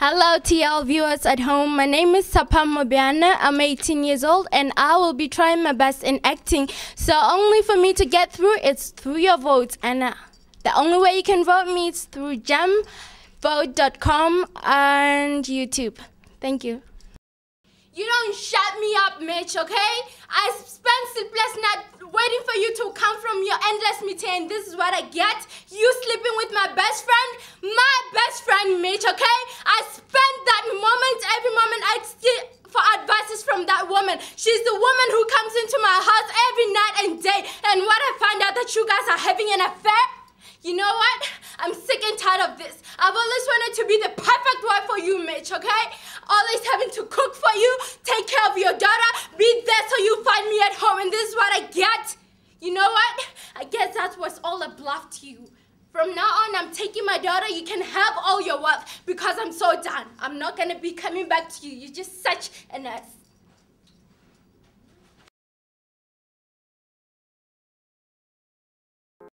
Hello TL viewers at home, my name is Sapam Mobiana, I'm 18 years old and I will be trying my best in acting. So only for me to get through, it's through your votes, and the only way you can vote me is through gemvote.com and YouTube. Thank you. You don't shut me up, Mitch, okay? I spent sleepless nights waiting for you to come from your endless meeting, and this is what I get. You sleeping with my best friend, Mitch, okay? I spent that moment, every moment I steal for advices from that woman. She's the woman who comes into my house every night and day, and what I find out that you guys are having an affair, you know what? I'm sick and tired of this. I've always wanted to be the perfect wife for you, Mitch, okay? Always having to cook for you, take care of your daughter, be there so you find me at home, and this is what I get. You know what? I guess that was all a bluff to you. From now on, I'm taking my daughter. You can have all your wealth because I'm so done. I'm not going to be coming back to you. You're just such an ass.